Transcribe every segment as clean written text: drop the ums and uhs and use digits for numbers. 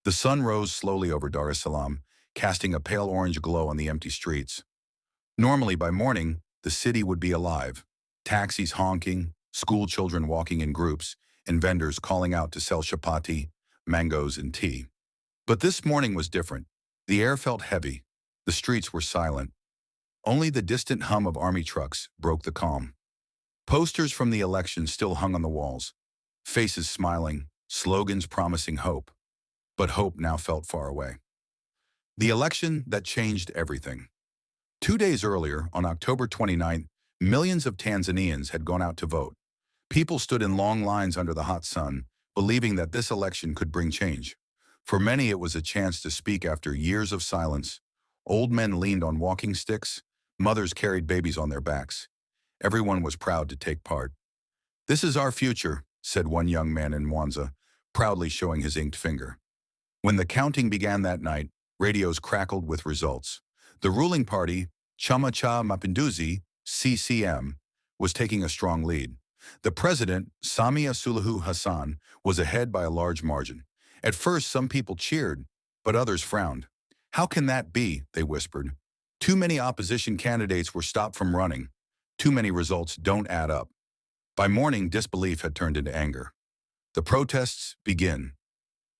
The sun rose slowly over Dar es Salaam, casting a pale orange glow on the empty streets. Normally, by morning, the city would be alive. Taxis honking, school children walking in groups, and vendors calling out to sell chapati, mangoes, and tea. But this morning was different. The air felt heavy. The streets were silent. Only the distant hum of army trucks broke the calm. Posters from the election still hung on the walls, faces smiling, slogans promising hope. But hope now felt far away. The election that changed everything. 2 days earlier, on October 29th, millions of Tanzanians had gone out to vote. People stood in long lines under the hot sun, believing that this election could bring change. For many, it was a chance to speak after years of silence. Old men leaned on walking sticks. Mothers carried babies on their backs. Everyone was proud to take part. "This is our future," said one young man in Mwanza, proudly showing his inked finger. When the counting began that night, radios crackled with results. The ruling party, Chama cha Mapinduzi, CCM, was taking a strong lead. The president, Samia Suluhu Hassan, was ahead by a large margin. At first, some people cheered, but others frowned. "How can that be?" they whispered. "Too many opposition candidates were stopped from running. Too many results don't add up." By morning, disbelief had turned into anger. The protests begin.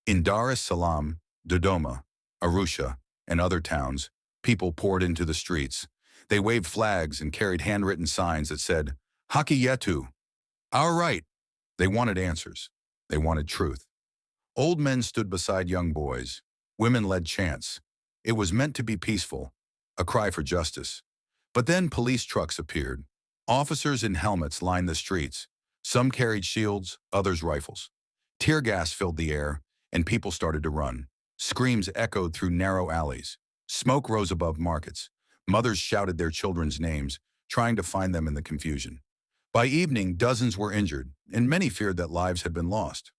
In Dar es Salaam, Dodoma, Arusha, and other towns, people poured into the streets. They waved flags and carried handwritten signs that said, "Haki yetu," our right. They wanted answers. They wanted truth. Old men stood beside young boys. Women led chants. It was meant to be peaceful, a cry for justice. But then police trucks appeared. Officers in helmets lined the streets. Some carried shields, others rifles. Tear gas filled the air, and people started to run. Screams echoed through narrow alleys. Smoke rose above markets. Mothers shouted their children's names, trying to find them in the confusion. By evening, dozens were injured, and many feared that lives had been lost.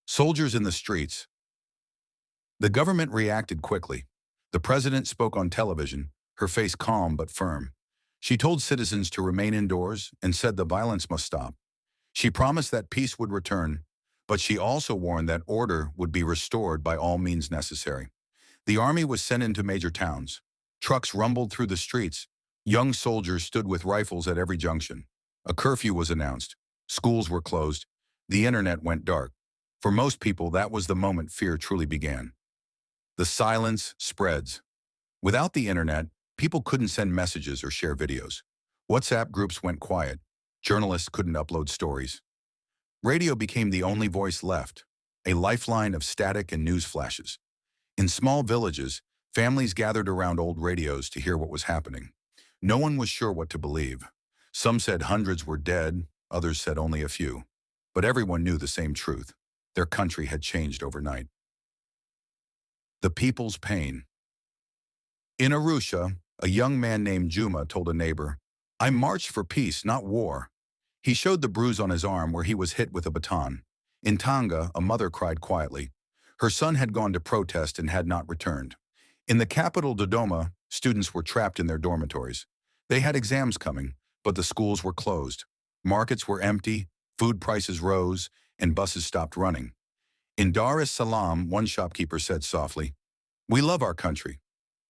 Soldiers in the streets. The government reacted quickly. The president spoke on television, her face calm but firm. She told citizens to remain indoors and said the violence must stop. She promised that peace would return, but she also warned that order would be restored by all means necessary. The army was sent into major towns. Trucks rumbled through the streets. Young soldiers stood with rifles at every junction. A curfew was announced. Schools were closed. The internet went dark. For most people, that was the moment fear truly began. The silence spreads. Without the internet, people couldn't send messages or share videos. WhatsApp groups went quiet. Journalists couldn't upload stories. Radio became the only voice left, a lifeline of static and news flashes. In small villages, families gathered around old radios to hear what was happening. No one was sure what to believe. Some said hundreds were dead, others said only a few. But everyone knew the same truth. Their country had changed overnight. The people's pain. In Arusha, a young man named Juma told a neighbor, "I marched for peace, not war." He showed the bruise on his arm where he was hit with a baton. In Tanga, a mother cried quietly. Her son had gone to protest and had not returned. In the capital, Dodoma, students were trapped in their dormitories. They had exams coming, but the schools were closed. Markets were empty, food prices rose, and buses stopped running. In Dar es Salaam, one shopkeeper said softly, "We love our country,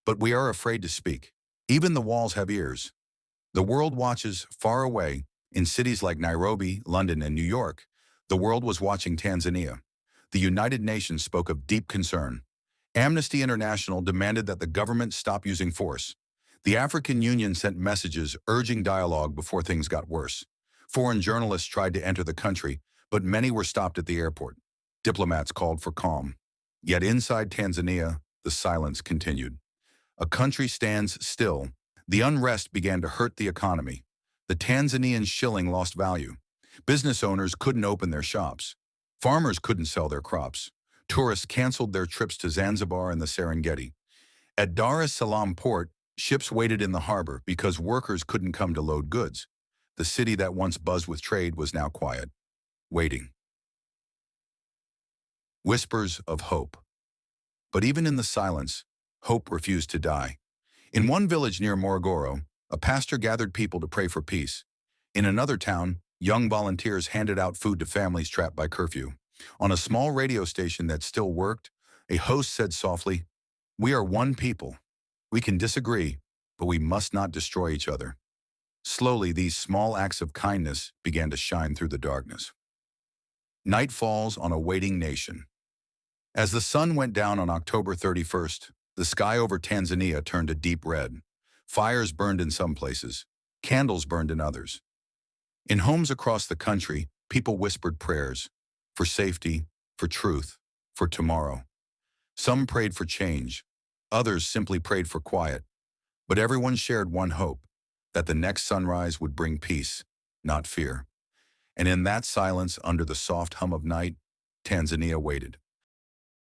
but we are afraid to speak. Even the walls have ears." The world watches far away. In cities like Nairobi, London, and New York, the world was watching Tanzania. The United Nations spoke of deep concern. Amnesty International demanded that the government stop using force. The African Union sent messages urging dialogue before things got worse. Foreign journalists tried to enter the country, but many were stopped at the airport. Diplomats called for calm. Yet inside Tanzania, the silence continued. A country stands still. The unrest began to hurt the economy. The Tanzanian shilling lost value. Business owners couldn't open their shops. Farmers couldn't sell their crops. Tourists canceled their trips to Zanzibar and the Serengeti. At Dar es Salaam port, ships waited in the harbor because workers couldn't come to load goods. The city that once buzzed with trade was now quiet, waiting. Whispers of hope. But even in the silence, hope refused to die. In one village near Morogoro, a pastor gathered people to pray for peace. In another town, young volunteers handed out food to families trapped by curfew. On a small radio station that still worked, a host said softly, "We are one people. We can disagree, but we must not destroy each other." Slowly, these small acts of kindness began to shine through the darkness. Night falls on a waiting nation. As the sun went down on October 31st, the sky over Tanzania turned a deep red. Fires burned in some places, candles burned in others. In homes across the country, people whispered prayers for safety, for truth, for tomorrow. Some prayed for change, others simply prayed for quiet, but everyone shared one hope, that the next sunrise would bring peace, not fear. And in that silence, under the soft hum of night, Tanzania waited.